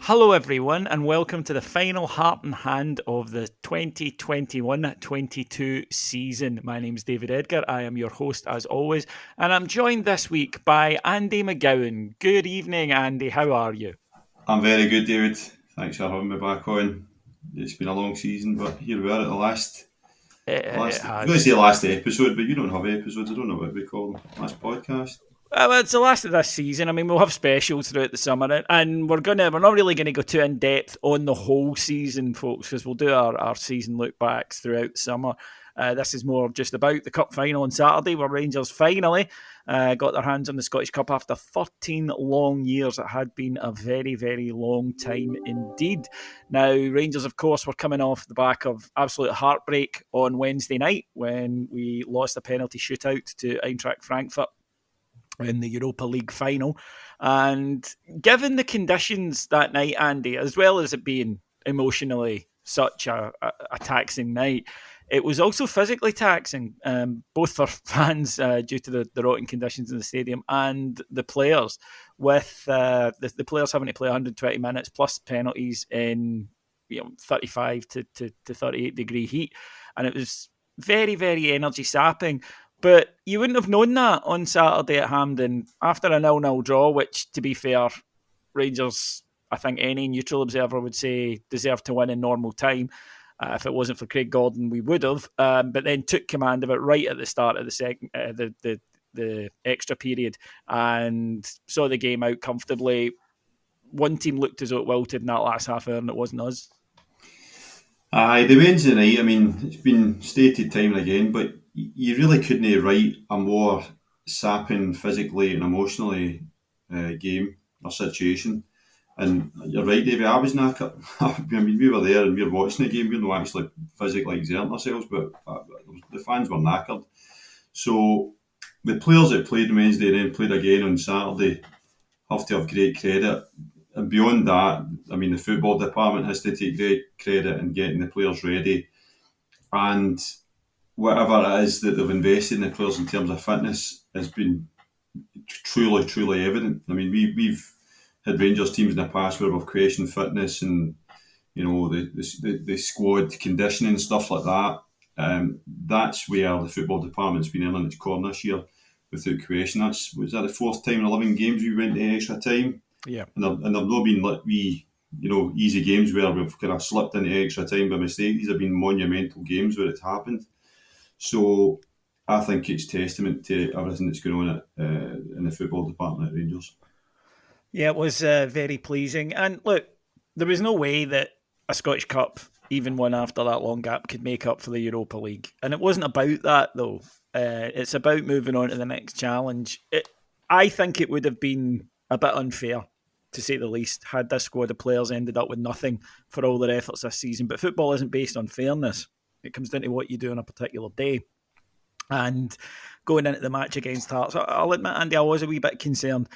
Hello, everyone, and welcome to the final heart and hand of the 2021-22 season. My name is David Edgar. I am your host, as always, and I'm joined this week by Andy McGowan. Good evening, Andy. How are you? I'm very good, David. Thanks for having me back on. It's been a long season, but here we are at the last. It I was going to has. say last episode, but you don't have episodes. I don't know what we call them. Last podcast. Well, it's the last of this season. I mean, we'll have specials throughout the summer, and we're not really gonna go too in depth on the whole season, folks, because we'll do our season look backs throughout the summer. This is more just about the cup final on Saturday, where Rangers finally got their hands on the Scottish Cup after 13 long years. It had been a very, very long time indeed. Now, Rangers, of course, were coming off the back of absolute heartbreak on Wednesday night when we lost a penalty shootout to Eintracht Frankfurt in the Europa League final. And given the conditions that night, Andy, as well as it being emotionally such a taxing night, it was also physically taxing, both for fans due to the rotting conditions in the stadium and the players, with the players having to play 120 minutes plus penalties in 35 to 38 degree heat. And it was very, very energy sapping. But you wouldn't have known that on Saturday at Hampden after a 0-0 draw, which, to be fair, Rangers, I think any neutral observer would say, deserved to win in normal time. If it wasn't for Craig Gordon, we would have. But then took command of it right at the start of the second, the extra period, and saw the game out comfortably. One team looked as though it wilted in that last half hour, and it wasn't us. Aye, the Wednesday night. I mean, it's been stated time and again, but you really couldn't write a more sapping physically and emotionally game or situation. And you're right, David. I was knackered. I mean, we were there and we were watching the game. We were not actually physically exerting ourselves, but the fans were knackered. So the players that played Wednesday and then played again on Saturday have to have great credit. And beyond that, I mean, the football department has to take great credit in getting the players ready. And whatever it is that they've invested in the players in terms of fitness has been truly, truly evident. I mean, we've had Rangers teams in the past where we've questioned fitness and the squad conditioning and stuff like that. That's where the football department's been in its corner this year, without question. Was that the fourth time in 11 games we went to extra time? Yeah. And there've not been like easy games where we've kind of slipped into extra time by mistake. These have been monumental games where it's happened. So I think it's testament to everything that's going on in the football department at Rangers. Yeah, it was very pleasing. And look, there was no way that a Scottish Cup, even one after that long gap, could make up for the Europa League. And it wasn't about that, though. It's about moving on to the next challenge. I think it would have been a bit unfair, to say the least, had this squad of players ended up with nothing for all their efforts this season. But football isn't based on fairness. It comes down to what you do on a particular day. And going into the match against Hearts, I'll admit, Andy, I was a wee bit concerned.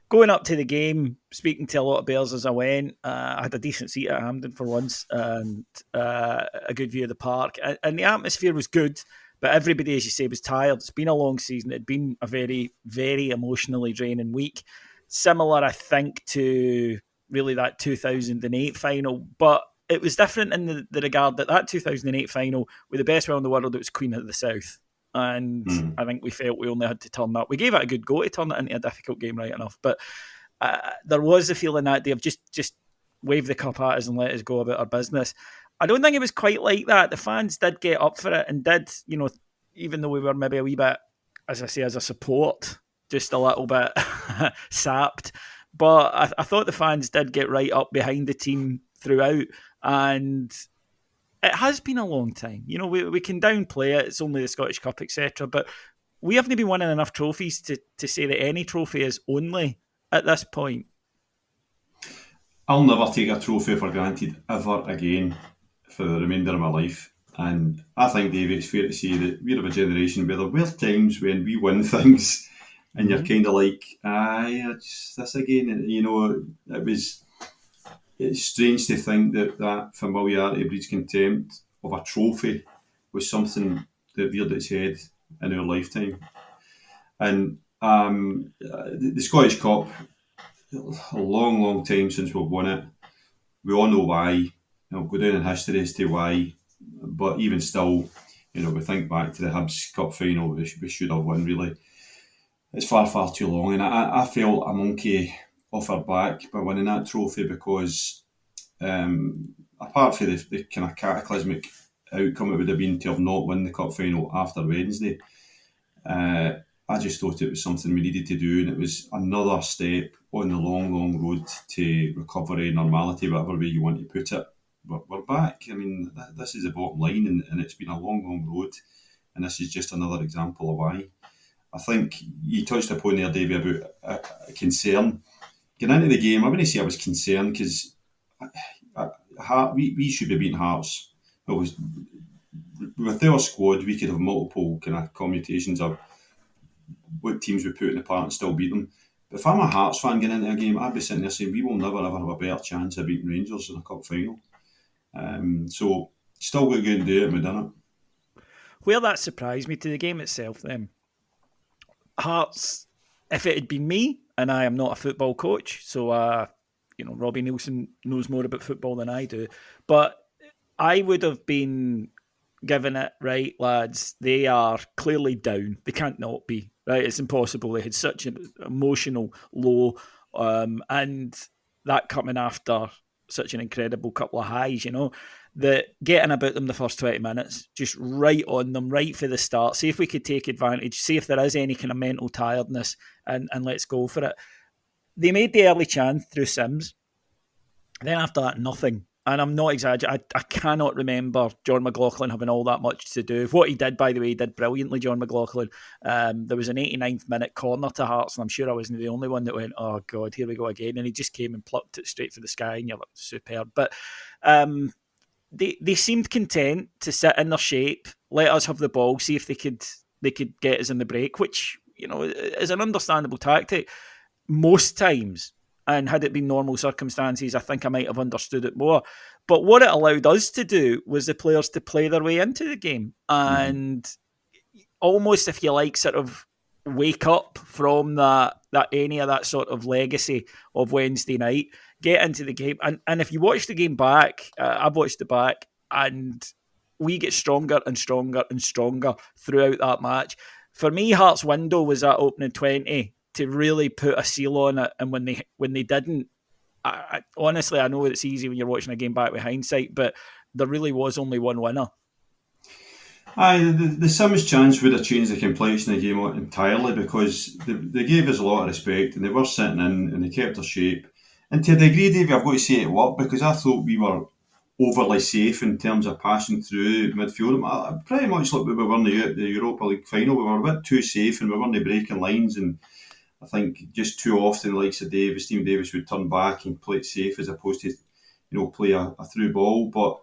Going up to the game, speaking to a lot of Bears as I went, I had a decent seat at Hampden for once and a good view of the park. And the atmosphere was good, but everybody, as you say, was tired. It's been a long season. It had been a very, very emotionally draining week. Similar, I think, to really that 2008 final, but it was different in the regard that 2008 final, with the best will in the world, it was Queen of the South. And I think we felt we only had to turn that. We gave it a good go to turn it into a difficult game, right enough. But there was a feeling that day of just wave the cup at us and let us go about our business. I don't think it was quite like that. The fans did get up for it and did, even though we were maybe a wee bit, as I say, as a support, just a little bit sapped. But I thought the fans did get right up behind the team throughout. And it has been a long time. We can downplay it. It's only the Scottish Cup, etc. But we haven't been winning enough trophies to say that any trophy is only at this point. I'll never take a trophy for granted ever again for the remainder of my life. And I think, David, it's fair to say that we're of a generation where there were times when we win things and you're kind of like, aye, it's this again. And, it's strange to think that familiarity breeds contempt of a trophy was something that reared its head in our lifetime. And the Scottish Cup, a long, long time since we've won it. we all know why. Go down in history as to why. But even still, we think back to the Hibs Cup final, we should have won, really. It's far, far too long. And I felt a monkey off our back by winning that trophy because, apart from the kind of cataclysmic outcome it would have been to have not won the cup final after Wednesday, I just thought it was something we needed to do, and it was another step on the long, long road to recovery, normality, whatever way you want to put it. But we're back. I mean, this is the bottom line, and it's been a long, long road, and this is just another example of why. I think you touched upon there, Davey, about concern. Getting into the game, I wouldn't say I was concerned because we should be beating Hearts. But with our squad, we could have multiple kind of commutations of what teams we put in the part and still beat them. But if I'm a Hearts fan getting into a game, I'd be sitting there saying we will never ever have a better chance of beating Rangers in a cup final. So still got to go and do it, and we've done it. Where that surprised me to the game itself, then Hearts, if it had been me, and I am not a football coach, so Robbie Nielsen knows more about football than I do, but I would have been given it, right, lads, they are clearly down. They can't not be, right? It's impossible. They had such an emotional low, and that coming after such an incredible couple of highs, that getting about them the first 20 minutes, just right on them, right for the start, see if we could take advantage, see if there is any kind of mental tiredness, and let's go for it. They made the early chance through Sims. Then after that, nothing. And I'm not exaggerating. I cannot remember John McLaughlin having all that much to do. What he did, by the way, he did brilliantly, John McLaughlin. There was an 89th minute corner to Hearts, and I'm sure I wasn't the only one that went, oh, God, here we go again. And he just came and plucked it straight for the sky, and you're like, superb. But they seemed content to sit in their shape, let us have the ball, see if they could get us in the break, which, is an understandable tactic most times. And had it been normal circumstances, I think I might have understood it more. But what it allowed us to do was the players to play their way into the game and almost, if you like, sort of wake up from that any of that sort of legacy of Wednesday night, get into the game. And if you watch the game back, I've watched it back, and we get stronger and stronger and stronger throughout that match. For me, Hearts' window was that opening 20 to really put a seal on it, and when they didn't, honestly, I know it's easy when you're watching a game back with hindsight, but there really was only one winner. The Sims chance would have changed the complexion of the game entirely because they gave us a lot of respect and they were sitting in and they kept their shape. And to a degree, Davey, I've got to say it worked because I thought we were overly safe in terms of passing through midfield. Pretty much like we were in the Europa League final, we were a bit too safe and we weren't breaking lines, and I think just too often the likes of Stephen Davis would turn back and play it safe as opposed to, play a through ball. But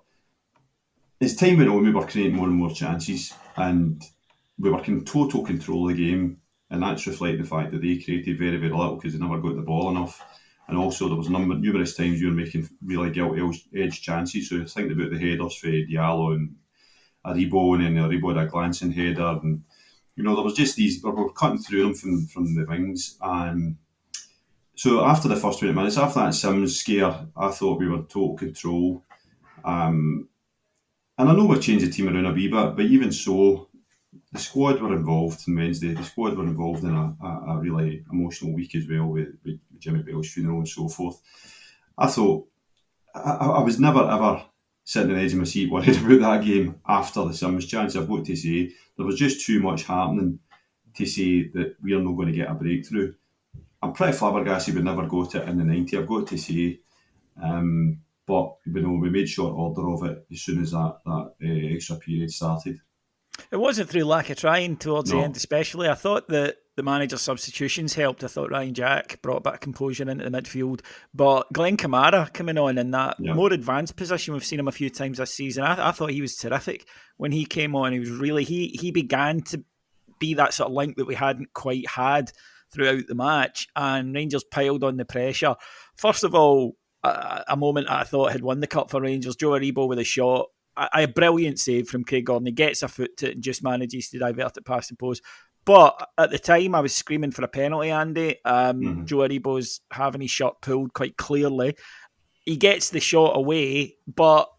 as time went on, we were creating more and more chances and we were in total control of the game, and that's reflecting the fact that they created very, very little because they never got the ball enough. And also there was numerous times you were making really gilt-edged chances. So think about the headers for Diallo and Aribo, and then Aribo had a glancing header, and there was just these, we were cutting through them from the wings. So after the first 20 minutes, after that Sims scare, I thought we were in total control. And I know we've changed the team around a wee bit, but even so, the squad were involved on Wednesday. The squad were involved in a really emotional week as well with Jimmy Bell's funeral and so forth. I thought, I was never ever sitting on the edge of my seat worried about that game after the Sims chance. I've got to say, there was just too much happening to say that we are not going to get a breakthrough. I'm pretty flabbergasted we never got it in the 90, I've got to say. But we made short order of it as soon as that extra period started. It wasn't through lack of trying towards the end, especially. I thought that the manager's substitutions helped. I thought Ryan Jack brought a bit of composure into the midfield. But Glenn Kamara coming on in that more advanced position, we've seen him a few times this season. I thought he was terrific when he came on. He was really, he began to be that sort of link that we hadn't quite had throughout the match. And Rangers piled on the pressure. First of all, a moment I thought had won the cup for Rangers, Joe Aribo with a shot. A brilliant save from Craig Gordon. He gets a foot to it and just manages to divert it past the post. But at the time, I was screaming for a penalty, Andy. Joe Aribo's having his shot pulled quite clearly. he gets the shot away, but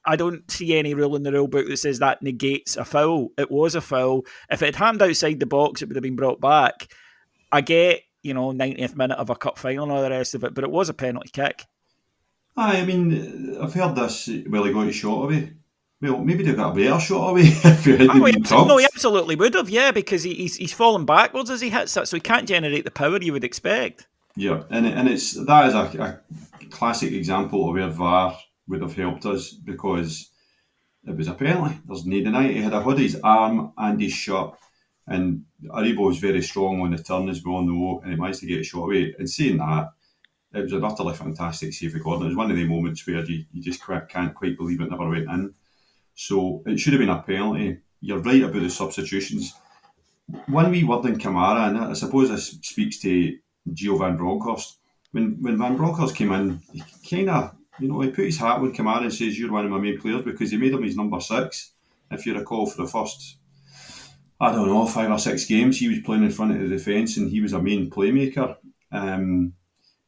I don't see any rule in the rule book that says that negates a foul. It was a foul. If it had happened outside the box, it would have been brought back. I get, 90th minute of a cup final and all the rest of it, but it was a penalty kick. I mean, I've heard this, well, he got his shot away. Well, maybe they got a better shot away if he hadn't been tugged. No, he absolutely would have, yeah, because he's fallen backwards as he hits it, so he can't generate the power you would expect. Yeah, and that is a classic example of where VAR would have helped us, because it was a penalty. There's no denying. He had his arm and his shirt, and Aribo was very strong on the turn, as we all know, and he managed to get a shot away. And saying that, it was an utterly fantastic save for Gordon. It was one of the moments where you just can't quite believe it never went in. So it should have been a penalty. You're right about the substitutions. One wee word in Kamara, and I suppose this speaks to Gio Van Bronckhorst. When Van Bronckhorst came in, he kind of, he put his hat on Kamara and says, "You're one of my main players," because he made him his number 6. If you recall, for the first, 5 or 6 games, he was playing in front of the defence and he was a main playmaker.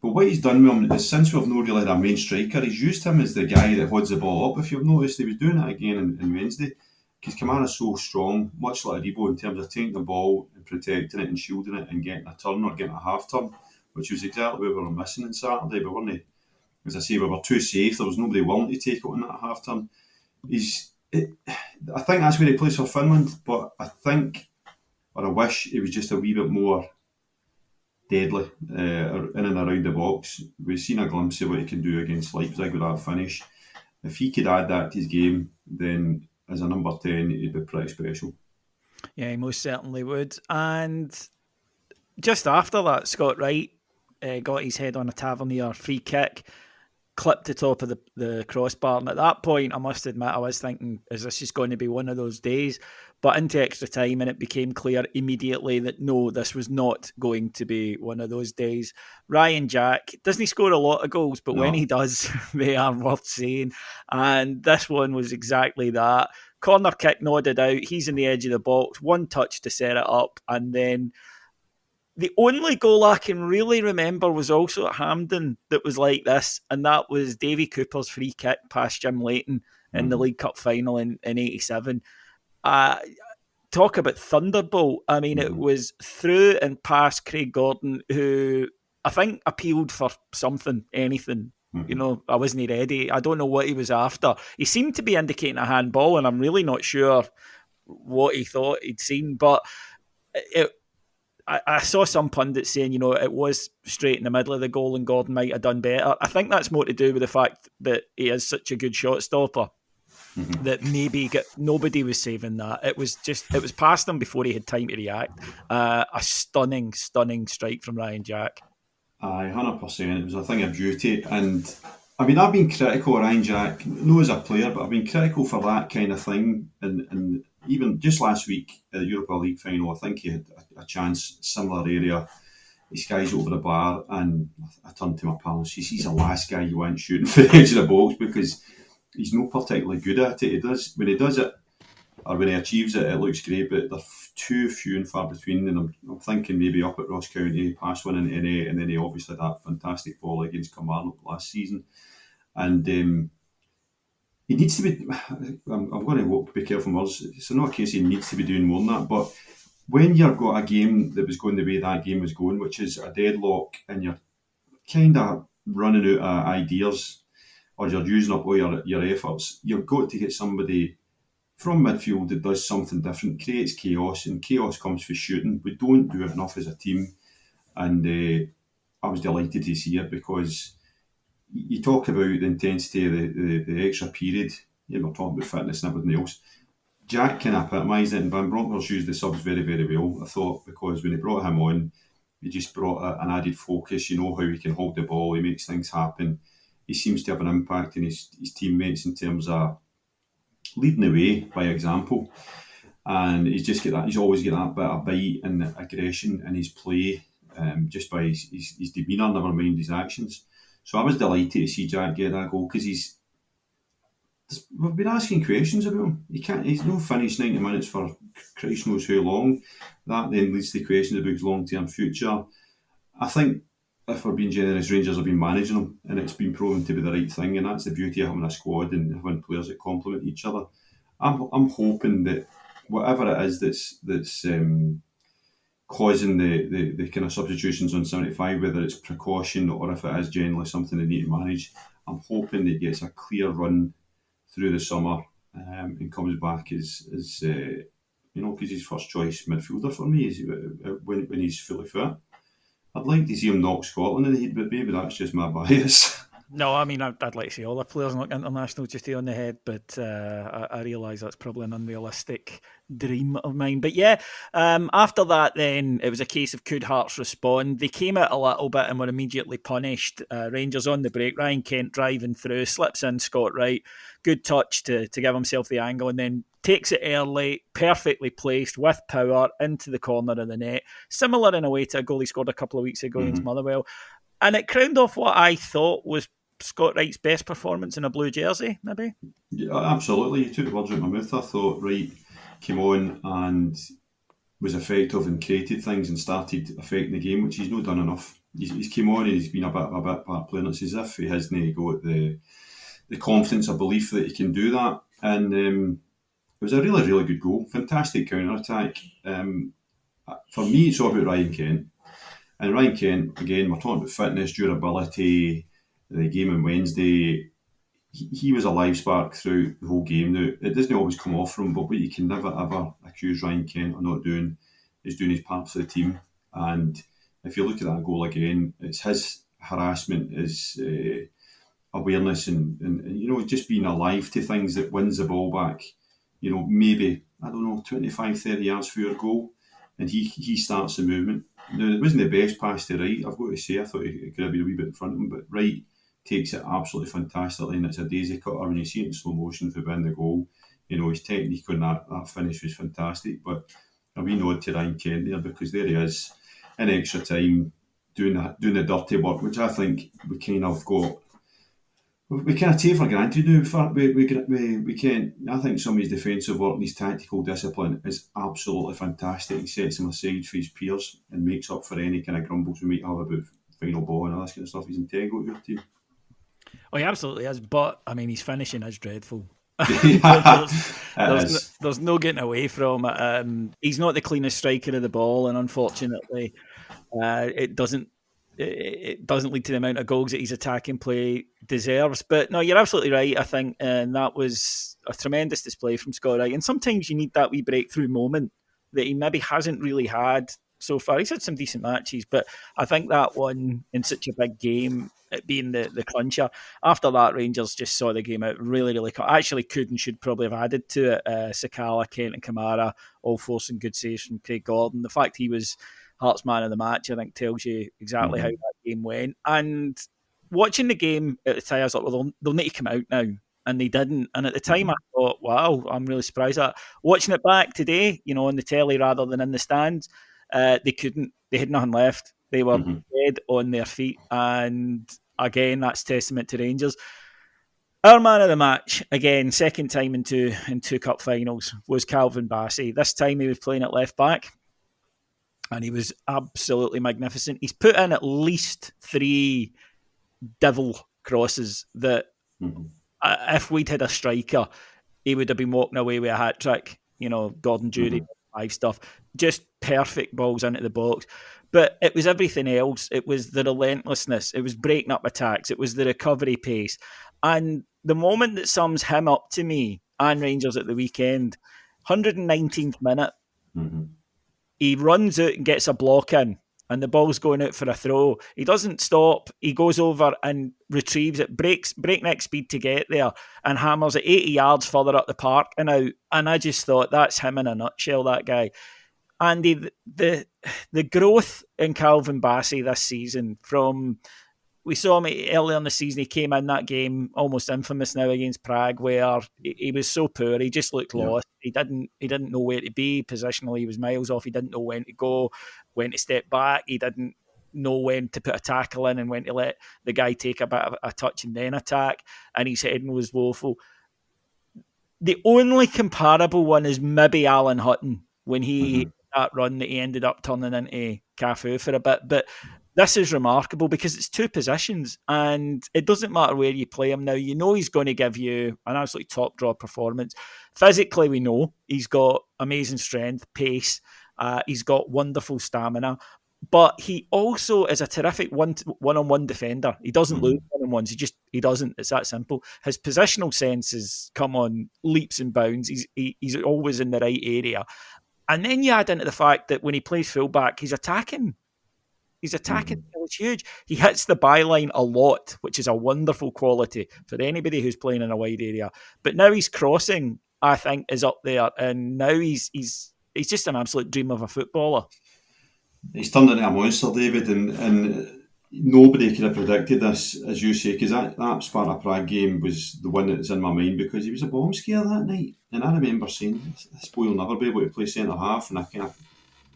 But what he's done with him is, since we've not really had a main striker, he's used him as the guy that holds the ball up. If you've noticed, he was doing it again on Wednesday, because Kamara's so strong, much like Aribo, in terms of taking the ball and protecting it and shielding it and getting a turn or getting a half turn, which was exactly what we were missing on Saturday. But weren't, as I say, we were too safe. There was nobody willing to take it on that half turn. I think that's where he plays for Finland, but I wish he was just a wee bit more deadly in and around the box. We've seen a glimpse of what he can do against Leipzig with that finish. If he could add that to his game, then as a number 10, he'd be pretty special. Yeah, he most certainly would. And just after that, Scott Wright got his head on a Tavernier free kick, clipped the top of the crossbar. And at that point, I must admit, I was thinking, is this just going to be one of those days? But into extra time, and it became clear immediately that no, this was not going to be one of those days. Ryan Jack, doesn't he score a lot of goals? But when he does, they are worth seeing. And this one was exactly that. Corner kick nodded out. He's in the edge of the box. One touch to set it up. And then the only goal I can really remember was also at Hampden that was like this. And that was Davy Cooper's free kick past Jim Leighton in the League Cup final in 87. Talk about thunderbolt. I mean, it was through and past Craig Gordon, who I think appealed for something, anything. I wasn't ready. I don't know what he was after. He seemed to be indicating a handball, and I'm really not sure what he thought he'd seen. But I saw some pundits saying, it was straight in the middle of the goal and Gordon might have done better. I think that's more to do with the fact that he is such a good shot stopper. That maybe nobody was saving that. It was past him before he had time to react. A stunning strike from Ryan Jack. Aye, 100%. It was a thing of beauty. And I mean, I've been critical of Ryan Jack, not as a player, but I've been critical for that kind of thing. And even just last week at the Europa League final, I think he had a chance, similar area. He skies over the bar, and I turned to my pal and says, he's the last guy you want shooting for the edge of the box, because he's not particularly good at it. When he does it, or when he achieves it, it looks great, but they're too few and far between. And I'm thinking maybe up at Ross County, past one in NA, and then he obviously had that fantastic volley against Kilmarnock last season. And he needs to be, I'm going to be careful with words, it's not a case he needs to be doing more than that, but when you've got a game that was going the way that game was going, which is a deadlock, and you're kind of running out of ideas, or you're using up all your efforts, you've got to get somebody from midfield that does something different, creates chaos, and chaos comes for shooting. We don't do it enough as a team, and I was delighted to see it, because you talk about the intensity of the extra period, we're talking about fitness and everything else. Jack kind of epitomised it, and Van Bronckhorst used the subs very, very well, I thought, because when he brought him on, he just brought an added focus, how he can hold the ball, he makes things happen. He seems to have an impact on his teammates in terms of leading the way by example, and he's always got that bit of bite and aggression in his play, just by his demeanour, never mind his actions. So I was delighted to see Jack get that goal, because we've been asking questions about him. He's not finished 90 minutes for Christ knows how long. That then leads to questions about his long-term future. I think if we're being generous, Rangers have been managing them, and it's been proven to be the right thing, and that's the beauty of having a squad and having players that complement each other. I'm hoping that whatever it is that's causing the kind of substitutions on 75, whether it's precaution or if it is generally something they need to manage, I'm hoping that he gets a clear run through the summer and comes back as because he's first choice midfielder for me when he's fully fit. I'd like to see him knock Scotland in the head, but maybe that's just my bias. No, I mean, I'd like to see all the players knock international just on the head, but I realise that's probably an unrealistic dream of mine. But yeah, after that, then it was a case of could Hearts respond? They came out a little bit and were immediately punished. Rangers on the break, Ryan Kent driving through, slips in Scott Wright, good touch to give himself the angle, and then takes it early, perfectly placed with power into the corner of the net. Similar in a way to a goal he scored a couple of weeks ago against Motherwell. And it crowned off what I thought was Scott Wright's best performance in a blue jersey, maybe? Yeah, absolutely. You took the words out of my mouth. I thought Wright came on and was effective and created things and started affecting the game, which he's not done enough. He's came on and he's been a bit part player. It's as if he hasn't got the confidence or belief that he can do that. And it was a really, really good goal. Fantastic counter-attack. For me, it's all about Ryan Kent. And Ryan Kent, again, we're talking about fitness, durability, the game on Wednesday. He was a live spark throughout the whole game. Now, it doesn't always come off from him, but what you can never, ever accuse Ryan Kent of not doing is doing his part for the team. And if you look at that goal again, it's his harassment, his awareness and just being alive to things that wins the ball back. Maybe, 25, 30 yards for your goal. And he starts the movement. Now, it wasn't the best pass to Wright, I've got to say. I thought it could have been a wee bit in front of him, but Wright takes it absolutely fantastically, and it's a daisy cutter when you see it in slow motion to win the goal. His technique on that finish was fantastic. But a wee nod to Ryan Kent there, because there he is in extra time doing the dirty work, which I think we kind of take for granted now. We can't. I think some of his defensive work and his tactical discipline is absolutely fantastic. He sets him aside for his peers and makes up for any kind of grumbles we might have about final ball and all that kind of stuff. He's integral to your team. Oh, he absolutely is. But I mean, his finishing is dreadful. There's no getting away from it. He's not the cleanest striker of the ball, and unfortunately, it doesn't lead to the amount of goals that his attacking play deserves. But no, you're absolutely right, I think, and that was a tremendous display from Scott Wright. And sometimes you need that wee breakthrough moment that he maybe hasn't really had so far. He's had some decent matches, but I think that one in such a big game, it being the cruncher, after that Rangers just saw the game out really, really actually could and should probably have added to it. Sakala, Kent and Kamara all forcing good saves from Craig Gordon. The fact he was Hearts man of the match, I think, tells you exactly how that game went. And watching the game at the time, I was like, well, they'll need to come out now. And they didn't. And at the time, I thought, wow, I'm really surprised at that. Watching it back today, on the telly rather than in the stands, they couldn't. They had nothing left. They were dead on their feet. And again, that's testament to Rangers. Our man of the match, again, second time in two cup finals, was Calvin Bassey. This time he was playing at left back. And he was absolutely magnificent. He's put in at least 3 devil crosses that if we'd had a striker, he would have been walking away with a hat-trick. Gordon Jury, 5 stuff. Just perfect balls into the box. But it was everything else. It was the relentlessness. It was breaking up attacks. It was the recovery pace. And the moment that sums him up to me and Rangers at the weekend, 119th minute, he runs out and gets a block in, and the ball's going out for a throw. He doesn't stop. He goes over and retrieves it, breakneck speed to get there, and hammers it 80 yards further up the park and out. And I just thought, that's him in a nutshell, that guy. Andy, the growth in Calvin Bassey this season from... We saw him earlier in the season. He came in that game, almost infamous now, against Prague, where he was so poor. He just looked lost. He didn't know where to be. Positionally, he was miles off. He didn't know when to go, when to step back. He didn't know when to put a tackle in and when to let the guy take a bit of a touch and then attack. And his heading was woeful. The only comparable one is maybe Alan Hutton when he that run that he ended up turning into Cafu for a bit. But this is remarkable because it's two positions and it doesn't matter where you play him now. You know he's going to give you an absolutely top draw performance. Physically, we know he's got amazing strength, pace. He's got wonderful stamina. But he also is a terrific one-on-one defender. He doesn't lose one-on-ones. He doesn't. It's that simple. His positional sense is come on leaps and bounds. He's always in the right area. And then you add into the fact that when he plays fullback, he's attacking. He's attacking. It's huge. He hits the byline a lot, which is a wonderful quality for anybody who's playing in a wide area. But now he's crossing, I think, is up there, and now he's just an absolute dream of a footballer. He's turned into a monster, David, and nobody could have predicted this, as you say, because that Sparta Prague game was the one that's in my mind because he was a bomb scare that night. And I remember saying, this boy will never be able to play centre half, and I kind of,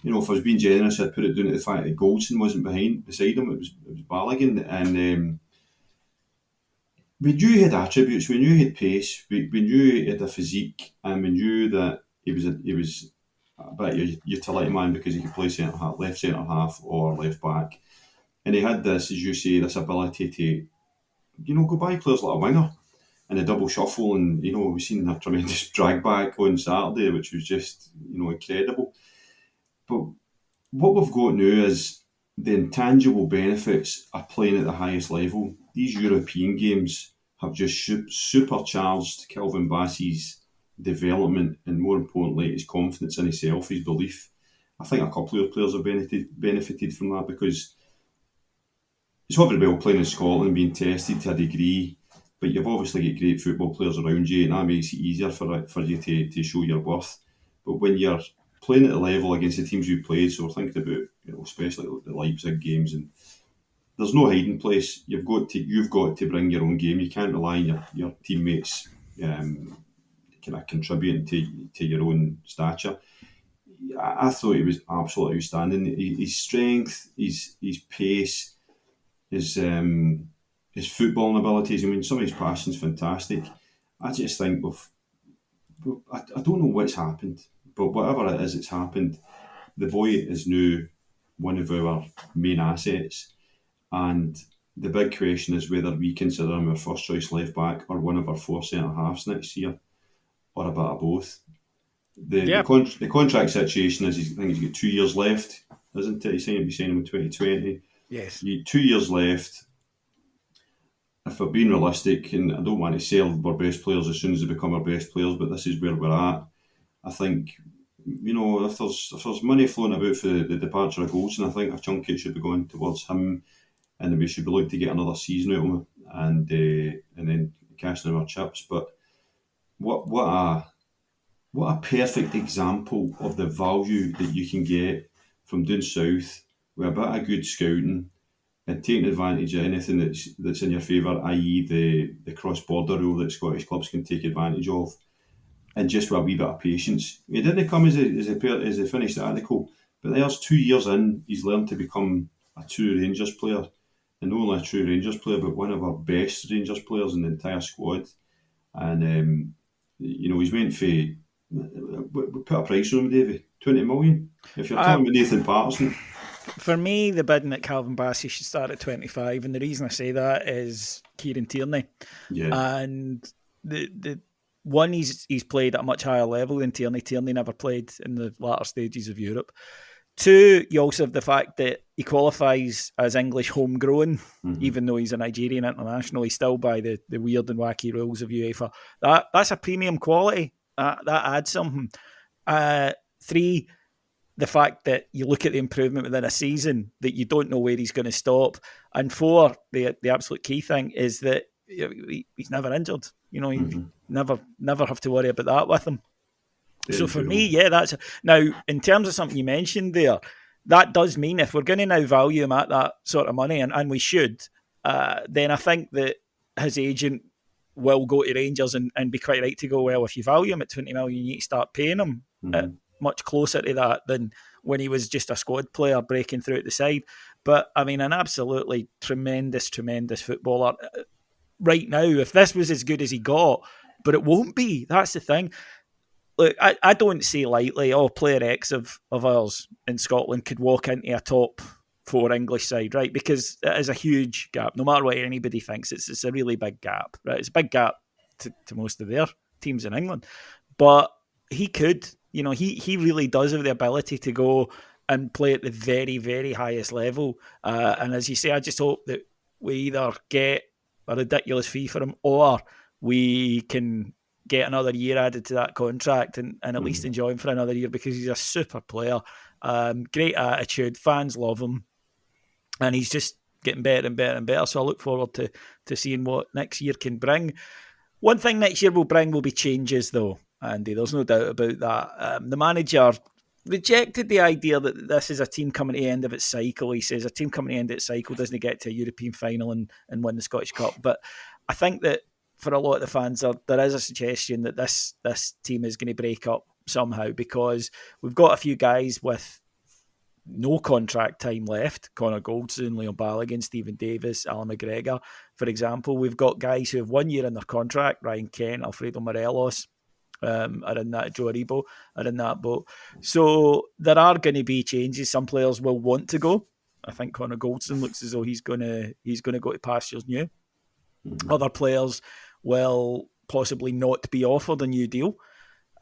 if I was being generous, I'd put it down to the fact that Goldson wasn't beside him. It was Balogun, and we knew he had attributes. We knew he had pace. We knew he had a physique, and we knew that he was a bit of a utility man because he could play centre half, left centre half, or left back, and he had this, as you say, this ability to, go by players like a winger in a double shuffle, and we've seen a tremendous drag back on Saturday, which was just incredible. But what we've got now is the intangible benefits of playing at the highest level. These European games have just supercharged Calvin Bassey's development and, more importantly, his confidence in himself, his belief. I think a couple of players have benefited from that because it's all very well playing in Scotland, being tested to a degree, but you've obviously got great football players around you, and that makes it easier for you to show your worth. But when you're playing at the level against the teams you played, so we're thinking about, especially the Leipzig games, and there's no hiding place. You've got to bring your own game. You can't rely on your teammates kind of contributing to your own stature. I thought he was absolutely outstanding. His strength, his pace, his footballing abilities. I mean, some of his passing's fantastic. I just think I don't know what's happened, but whatever it is, it's happened. The boy is now one of our main assets, and the big question is whether we consider him our first choice left back or one of our four centre halves next year, or a bit of both. The contract situation is, I think he's got 2 years left, isn't it? He's signed him in 2020. Yes. 2 years left. If we're being realistic, and I don't want to sell our best players as soon as they become our best players, but this is where we're at. I think, if there's money floating about for the departure of Goldson, I think a chunk of it should be going towards him, and then we should be looking to get another season out of him, and then cashing in our chips. But what a perfect example of the value that you can get from down south with a bit of good scouting and taking advantage of anything that's in your favour, i.e. the cross-border rule that Scottish clubs can take advantage of, and just with a wee bit of patience. He didn't come as they finished the article, but there's 2 years in, he's learned to become a true Rangers player, and not only a true Rangers player, but one of our best Rangers players in the entire squad. And he's meant for, put a price on him, Davey, 20 million. If you're talking about Nathan Patterson. For me, the bidding at Calvin Bassey should start at 25, and the reason I say that is Kieran Tierney. Yeah. And the one, he's played at a much higher level than Tierney. Tierney never played in the latter stages of Europe. 2, you also have the fact that he qualifies as English homegrown, even though he's a Nigerian international. He's still by the weird and wacky rules of UEFA. That's a premium quality. That adds something. 3, the fact that you look at the improvement within a season, that you don't know where he's going to stop. And 4, the absolute key thing is that he's never injured. You never have to worry about that with him. So for me, that's now in terms of something you mentioned there, that does mean if we're going to now value him at that sort of money, and we should, then I think that his agent will go to Rangers and be quite right to go, well, if you value him at 20 million, you need to start paying him much closer to that than when he was just a squad player breaking through at the side. But I mean, an absolutely tremendous footballer right now. If this was as good as he got, but it won't be. That's the thing. Look, I don't say lightly, player X of ours in Scotland could walk into a top 4 English side, right? Because it is a huge gap. No matter what anybody thinks, it's a really big gap, right? It's a big gap to most of their teams in England. But he could, he really does have the ability to go and play at the very, very highest level. And as you say, I just hope that we either get a ridiculous fee for him or we can get another year added to that contract and at least enjoy him for another year, because he's a super player. Great attitude. Fans love him. And he's just getting better and better and better. So I look forward to seeing what next year can bring. One thing next year will bring will be changes, though, Andy. There's no doubt about that. The manager rejected the idea that this is a team coming to the end of its cycle. He says a team coming to the end of its cycle doesn't get to a European final and win the Scottish Cup. But I think that for a lot of the fans, there is a suggestion that this team is going to break up somehow, because we've got a few guys with no contract time left. Connor Goldson, Leon Balogun, Stephen Davis, Alan McGregor, for example. We've got guys who have 1 year in their contract. Ryan Kent, Alfredo Morelos are in that. Joe Aribo are in that boat. So there are going to be changes. Some players will want to go. I think Connor Goldson looks as though he's going to go to pastures new. Other players will possibly not be offered a new deal,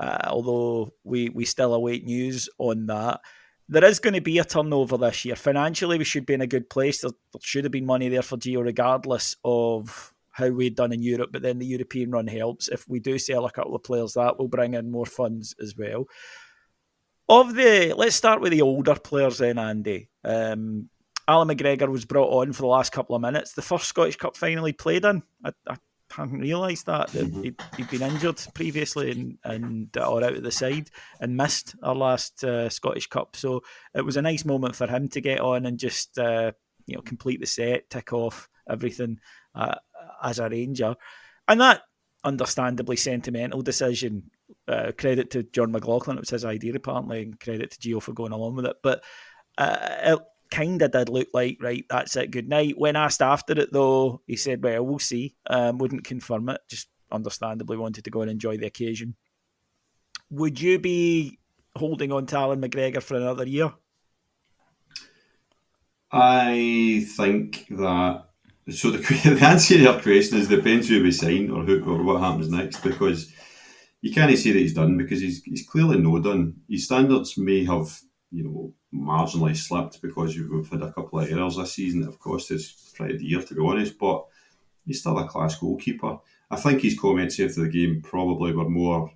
although we still await news on that. There is going to be a turnover this year. Financially, we should be in a good place. There should have been money there for Gio, regardless of how we'd done in Europe, but then the European run helps. If we do sell a couple of players, that will bring in more funds as well. Let's start with the older players then, Andy. Alan McGregor was brought on for the last couple of minutes. The first Scottish Cup final he played in. I hadn't realised that he'd been injured previously and or out of the side and missed our last Scottish Cup. So it was a nice moment for him to get on and just complete the set, tick off everything as a Ranger. And that understandably sentimental decision. Credit to John McLaughlin, it was his idea apparently, and credit to Gio for going along with it. But it kind of did look like, right, that's it, good night. When asked after it, though, he said, well, we'll see. Wouldn't confirm it, just understandably wanted to go and enjoy the occasion. Would you be holding on to Alan McGregor for another year? I think that, so the answer to your question is depends who we sign or what happens next, because you can't say that he's done, because he's clearly no done. His standards may have marginally slipped because we've had a couple of errors this season that have cost us pretty dear, to be honest, but he's still a class goalkeeper. I think his comments after the game probably were more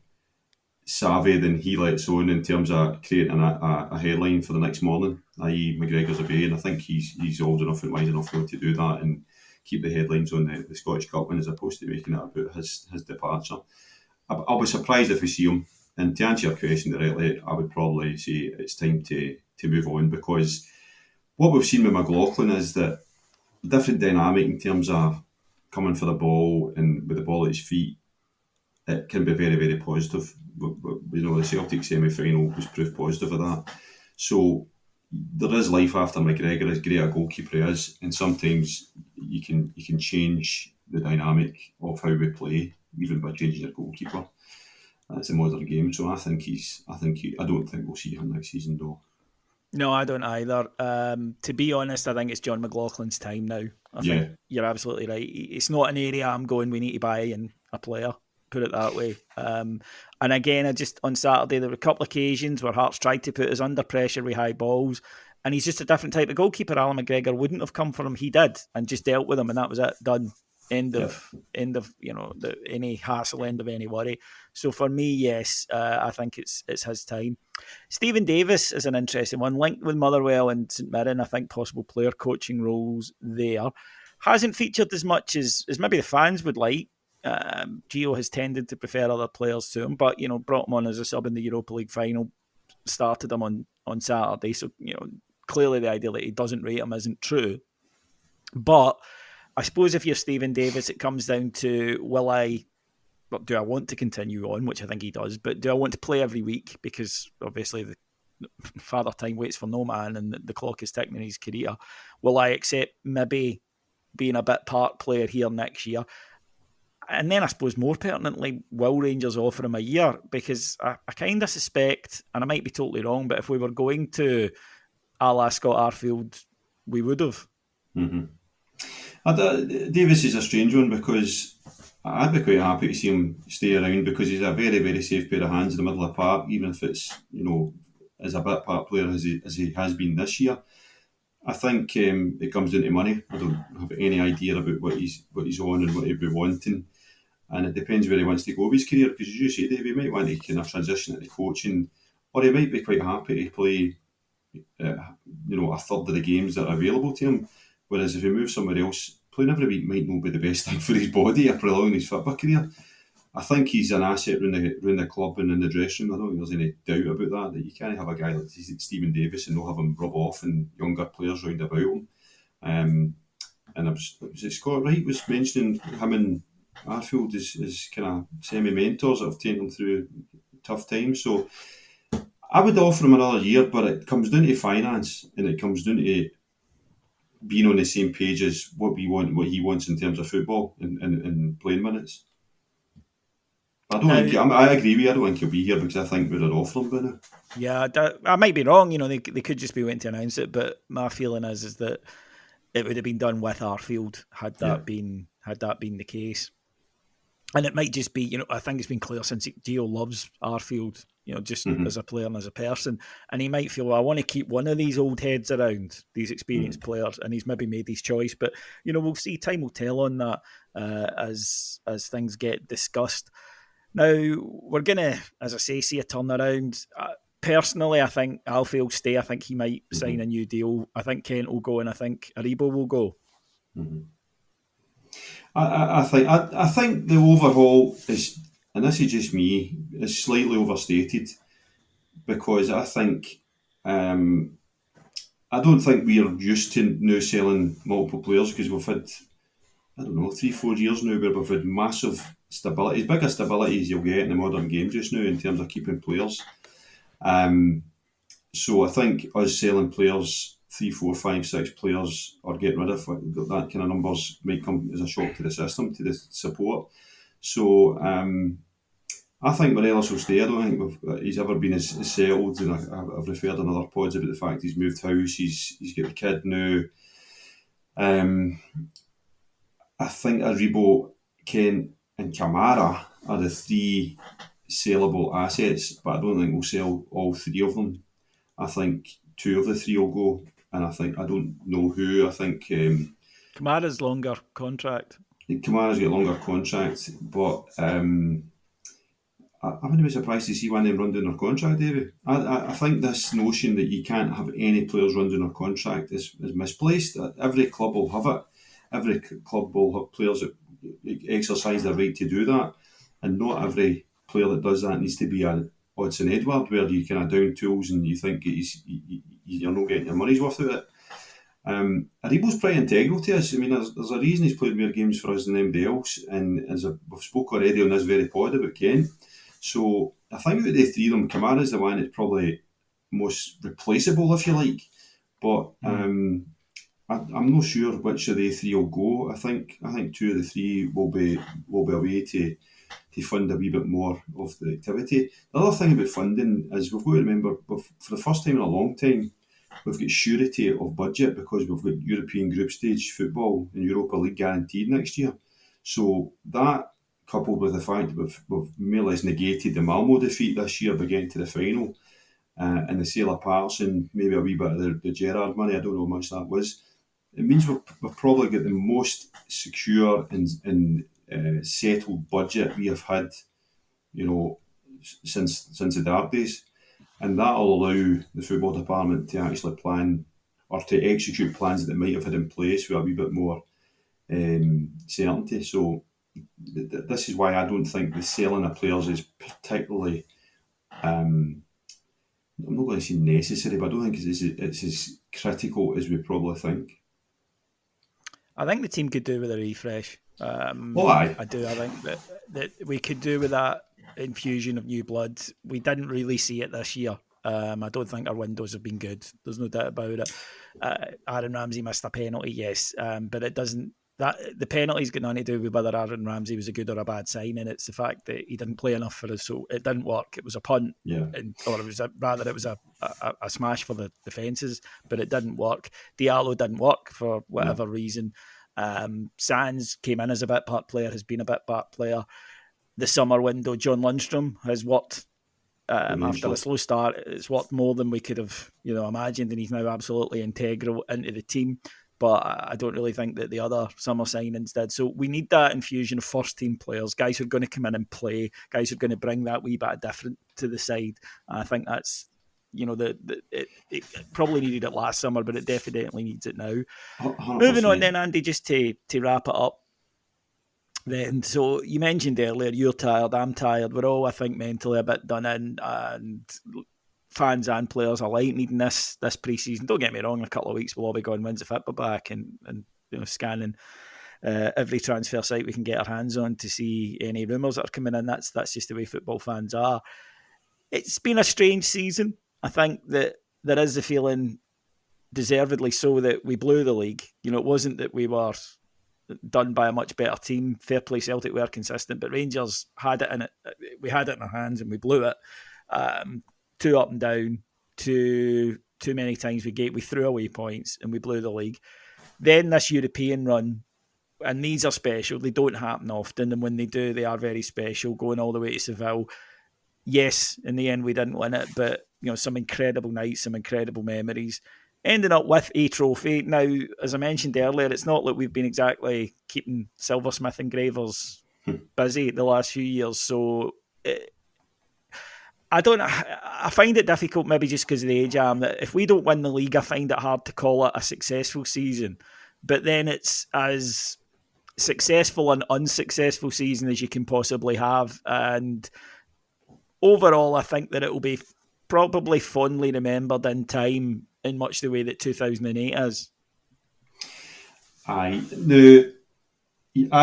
savvy than he lets on in terms of creating a headline for the next morning, i.e. McGregor's away, and I think he's old enough and wise enough to do that and keep the headlines on the Scottish Cup win as opposed to making it about his departure. I'll be surprised if we see him. And to answer your question directly, I would probably say it's time to move on, because what we've seen with McLaughlin is that different dynamic in terms of coming for the ball and with the ball at his feet, it can be very, very positive. The Celtic semi-final was proof positive of that. So there is life after McGregor, as great a goalkeeper he is, and sometimes you can change the dynamic of how we play, even by changing your goalkeeper. It's a modern game, so I don't think we'll see him next season, though. No, I don't either. To be honest, I think it's John McLaughlin's time now. I think you're absolutely right. It's not an area I'm going, we need to buy in a player, put it that way. And again, on Saturday, there were a couple of occasions where Hearts tried to put us under pressure with high balls, and he's just a different type of goalkeeper. Alan McGregor wouldn't have come for him. He did, and just dealt with him, and that was it, done. End of any hassle, end of any worry. So for me, yes, I think it's his time. Stephen Davis is an interesting one, linked with Motherwell and St Mirren. I think possible player coaching roles there. Hasn't featured as much as maybe the fans would like. Gio has tended to prefer other players to him, but brought him on as a sub in the Europa League final, started him on Saturday. So clearly the idea that he doesn't rate him isn't true. But I suppose if you're Stephen Davis, it comes down to do I want to continue on, which I think he does, but do I want to play every week? Because obviously the father time waits for no man and the clock is ticking in his career. Will I accept maybe being a bit part player here next year? And then I suppose more pertinently, will Rangers offer him a year? Because I kind of suspect, and I might be totally wrong, but if we were going to a la Scott Arfield we would have. Mm-hmm. Davis is a strange one because I'd be quite happy to see him stay around because he's a very, very safe pair of hands in the middle of the park, even if it's, as a bit part player as he has been this year. I think it comes down to money. I don't have any idea about what he's on and what he'd be wanting. And it depends where he wants to go with his career, because as you say, Dave, he might want to kind of transition into coaching, or he might be quite happy to play, a third of the games that are available to him. Whereas if he moves somewhere else, playing every week might not be the best thing for his body or prolong his football career. I think he's an asset around the club and in the dressing room. I don't think there's any doubt about that you can't have a guy like Stephen Davis and not have him rub off and younger players round about him. And was it Scott Wright was mentioning him and Arfield as kind of semi-mentors that have taken him through tough times. So I would offer him another year, but it comes down to finance and it comes down to being on the same page as what he wants in terms of football and playing minutes. I agree with you. I don't think he'll be here because I think we're an offer him by now. Yeah, I might be wrong. They could just be waiting to announce it, but my feeling is that it would have been done with Arfield had that been the case. And it might just be, I think it's been clear since Gio loves Arfield, just as a player and as a person. And he might feel, well, I want to keep one of these old heads around, these experienced players, and he's maybe made his choice. But, we'll see. Time will tell on that as things get discussed. Now, we're going to, as I say, see a turnaround. Personally, I think Alfie will stay. I think he might sign a new deal. I think Kent will go and I think Aribo will go. Mm-hmm. I think the overhaul is, and this is just me, is slightly overstated because I think I don't think we are used to now selling multiple players because we've had 3-4 years now where we've had massive stability, as big a stability as you'll get in the modern game just now in terms of keeping players. So I think us selling players, 3, 4, 5, 6 players, or getting rid of that kind of numbers might come as a shock to the system, to the support. So I think Morelos will stay. I don't think he's ever been as settled, and I've referred in other pods about the fact he's moved house, he's got a kid now. I think Aribo, Kent and Kamara are the 3 saleable assets, but I don't think we'll sell all 3 of them. I think 2 of the 3 will go, and I don't know who. I think Kamara's longer contract. Kamara's got a longer contract, but I wouldn't be surprised to see one of them run down their contract, David. I think this notion that you can't have any players run down their contract is misplaced. Every club will have it. Every club will have players that exercise their right to do that, and not every player that does that needs to be an Odson Edward, where you kind of down tools and you think you're not getting your money's worth out of it. Aribo's pretty integral to us. I mean, there's a reason he's played more games for us than anybody else, and we've spoke already on this very pod about Ken. So I think out of the 3 of them, Kamara's the one that's probably most replaceable, if you like. But I'm not sure which of the 3 will go. I think 2 of the 3 will be away to fund a wee bit more of the activity. The other thing about funding is we've got to remember, for the first time in a long time, we've got surety of budget because we've got European group stage football and Europa League guaranteed next year. So that, coupled with the fact that we've more or less negated the Malmo defeat this year by getting to the final, and the sale of Patterson, maybe a wee bit of the Gerrard money, I don't know how much that was. It means we've probably got the most secure and settled budget we have had, since the dark days, and that'll allow the football department to actually plan or to execute plans that they might have had in place with a wee bit more certainty. So this is why I don't think the selling of players is particularly. I'm not going to say necessary, but I don't think it's as critical as we probably think. I think the team could do with a refresh. Aye. I do. I think that we could do with that infusion of new blood. We didn't really see it this year. I don't think our windows have been good. There's no doubt about it. Aaron Ramsey missed a penalty, yes, but it doesn't that the penalty's got nothing to do with whether Aaron Ramsey was a good or a bad signing. It's the fact that he didn't play enough for us, so it didn't work. It was a punt, or it was a smash for the defences, but it didn't work. Diallo didn't work for whatever reason. Sands came in as a bit part player, has been a bit part player. The summer window, John Lundstrom has worked after a slow start. It's worked more than we could have imagined, and he's now absolutely integral into the team. But I don't really think that the other summer signings did. So we need that infusion of first-team players, guys who are going to come in and play, guys who are going to bring that wee bit different to the side. And I think that's, it probably needed it last summer, but it definitely needs it now. 100%. Moving on then, Andy, just to wrap it up. Then, so you mentioned earlier, you're tired, I'm tired. We're all, I think, mentally a bit done in, and fans and players alike needing this pre-season. Don't get me wrong, in a couple of weeks we'll all be going, when's the football back, and scanning every transfer site we can get our hands on to see any rumours that are coming in. That's just the way football fans are. It's been a strange season. I think that there is a feeling, deservedly so, that we blew the league. It wasn't that we were done by a much better team. Fair play, Celtic were consistent, but Rangers had it in it. We had it in our hands and we blew it. Too up and down, too many times we threw away points and we blew the league. Then this European run, and these are special, they don't happen often, and when they do, they are very special, going all the way to Seville. Yes, in the end we didn't win it, but some incredible nights, some incredible memories. Ending up with a trophy. Now, as I mentioned earlier, it's not like we've been exactly keeping silversmith engravers busy the last few years, so I find it difficult, maybe just because of the age I am, that if we don't win the league, I find it hard to call it a successful season. But then it's as successful an unsuccessful season as you can possibly have. And overall, I think that it will be probably fondly remembered in time in much the way that 2008 is. I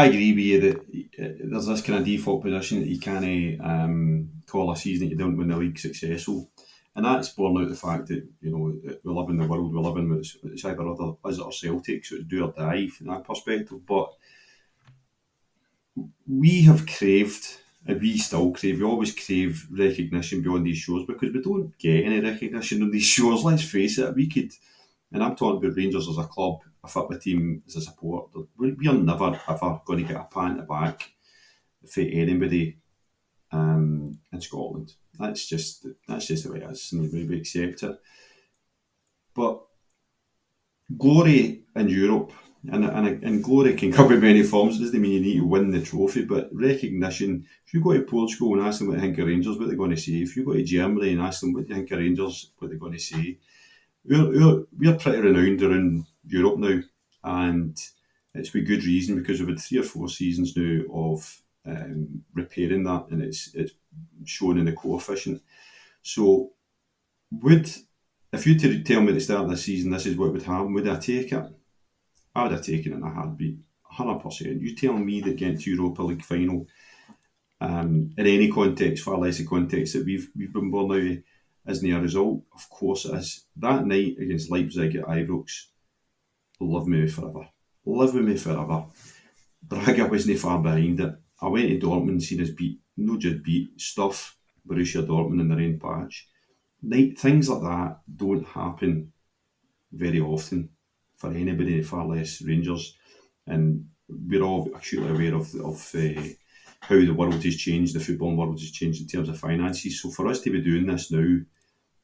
agree with you that there's this kind of default position that you can't call a season that you don't win the league successful, and that's born out of the fact that we live in the world we live in. It's either us or Celtic, so it's do or die from that perspective. But we have craved, and we still crave. We always crave recognition beyond these shows because we don't get any recognition on these shows. Let's face it, we could. And I'm talking about Rangers as a club, a football team as a support. We are never ever going to get a pat on the back for anybody in Scotland. That's just the way it is, and we accept it. But glory in Europe, and glory can come in many forms. It doesn't mean you need to win the trophy, but recognition. If you go to Portugal and ask them what they think of Rangers, what they're going to say. If you go to Germany and ask them what they think of Rangers, what they're going to say. We're pretty renowned around Europe now, and it's with good reason, because we've had 3 or 4 seasons now of repairing that, and it's shown in the coefficient. So, if you tell me at the start of the season this is what would happen, would I take it? I would have taken it in a heartbeat, 100%. You tell me that getting to Europa League final, in any context, far less the context that we've been born out of, isn't a result? Of course it is. That night against Leipzig at Ibrox, live with me forever. Live with me forever. Braga wasn't far behind it. I went to Dortmund, seen us beat, no just beat, stuff Borussia Dortmund in their own patch. Things like that don't happen very often for anybody, far less Rangers. And we're all acutely aware of how the world has changed, the football world has changed in terms of finances. So for us to be doing this now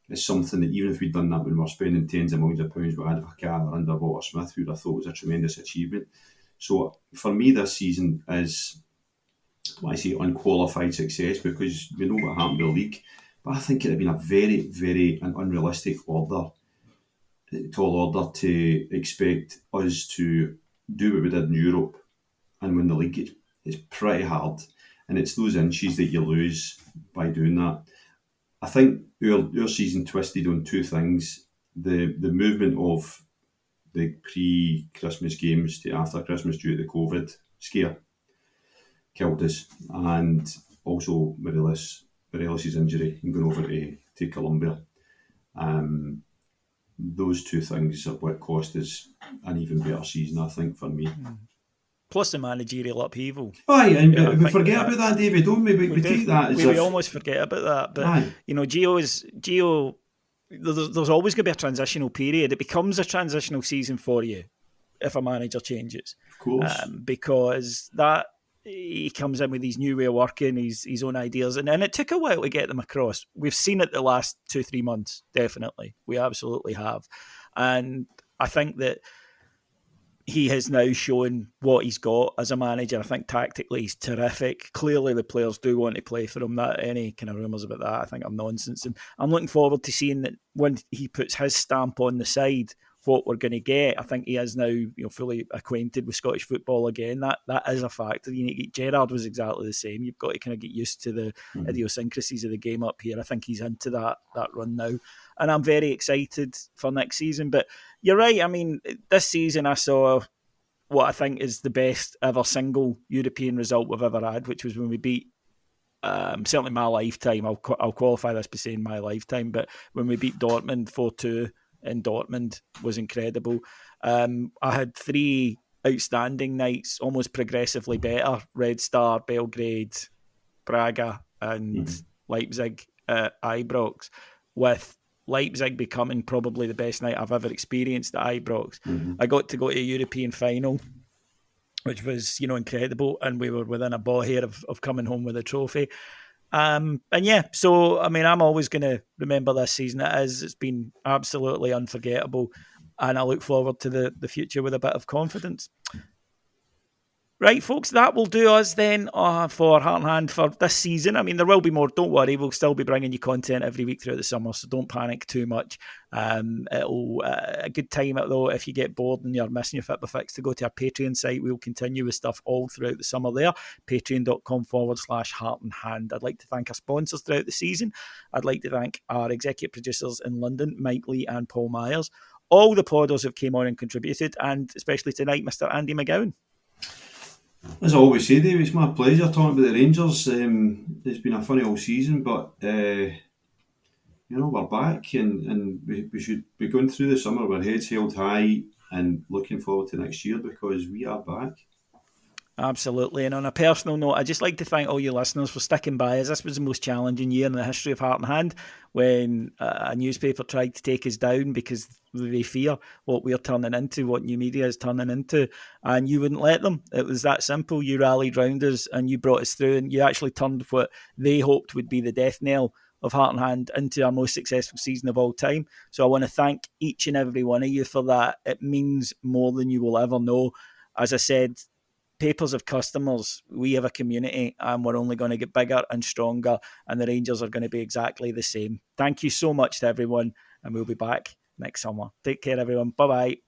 is something that, even if we'd done that when we were spending tens of millions of pounds with Advocat or under Walter Smith, we would have thought was a tremendous achievement. So for me, this season is, I say, unqualified success, because we know what happened to the league. But I think it would have been a very, very unrealistic tall order to expect us to do what we did in Europe and win the league. It's pretty hard, and it's those inches that you lose by doing that. I think our season twisted on 2 things: the movement of the pre-Christmas games to after Christmas due to the COVID scare killed us, and also Morelos' injury and going over to Colombia. Those 2 things are what cost us an even better season, I think, for me. plus the managerial upheaval. Aye, and we forget about that, David, don't we? We do, take that as we almost forget about that. But aye. Gio. There's always going to be a transitional period. It becomes a transitional season for you if a manager changes, of course, because that he comes in with his new way of working, his own ideas, and it took a while to get them across. We've seen it the last 2-3 months, definitely. We absolutely have, and I think that he has now shown what he's got as a manager. I think tactically he's terrific. Clearly the players do want to play for him. That any kind of rumours about that, I think, are nonsense. And I'm looking forward to seeing that when he puts his stamp on the side, what we're going to get. I think he is now fully acquainted with Scottish football again. That is a factor. Gerrard was exactly the same. You've got to kind of get used to the idiosyncrasies of the game up here. I think he's into that run now. And I'm very excited for next season. But you're right. I mean, this season I saw what I think is the best ever single European result we've ever had, which was when we beat, certainly my lifetime, I'll qualify this by saying my lifetime, but when we beat Dortmund 4-2 in Dortmund was incredible. I had 3 outstanding nights, almost progressively better: Red Star, Belgrade, Braga and Leipzig at Ibrox, with Leipzig becoming probably the best night I've ever experienced at Ibrox. I got to go to a European final, which was, incredible, and we were within a ball hair of coming home with a trophy. And yeah, so I mean, I'm always going to remember this season. It's been absolutely unforgettable, and I look forward to the future with a bit of confidence. Right, folks, that will do us then for Heart and Hand for this season. I mean, there will be more. Don't worry, we'll still be bringing you content every week throughout the summer, so don't panic too much. It'll a good time, though, if you get bored and you're missing your Fit Fix, to go to our Patreon site. We'll continue with stuff all throughout the summer there. Patreon.com/Heart and Hand. I'd like to thank our sponsors throughout the season. I'd like to thank our executive producers in London, Mike Lee and Paul Myers. All the podders who've came on and contributed, and especially tonight, Mr. Andy McGowan. As I always say, Dave, it's my pleasure talking about the Rangers. It's been a funny old season, but we're back, and we should be going through the summer with heads held high and looking forward to next year, because we are back. Absolutely. And on a personal note, I'd just like to thank all you listeners for sticking by us. This was the most challenging year in the history of Heart and Hand, when a newspaper tried to take us down because they fear what we're turning into, what new media is turning into, and you wouldn't let them. It was that simple. You rallied round us and you brought us through, and you actually turned what they hoped would be the death knell of Heart and Hand into our most successful season of all time. So I want to thank each and every one of you for that. It means more than you will ever know. As I said, papers of customers, we have a community, and we're only going to get bigger and stronger, and the Rangers are going to be exactly the same. Thank you so much to everyone, and we'll be back next summer. Take care, everyone. Bye-bye.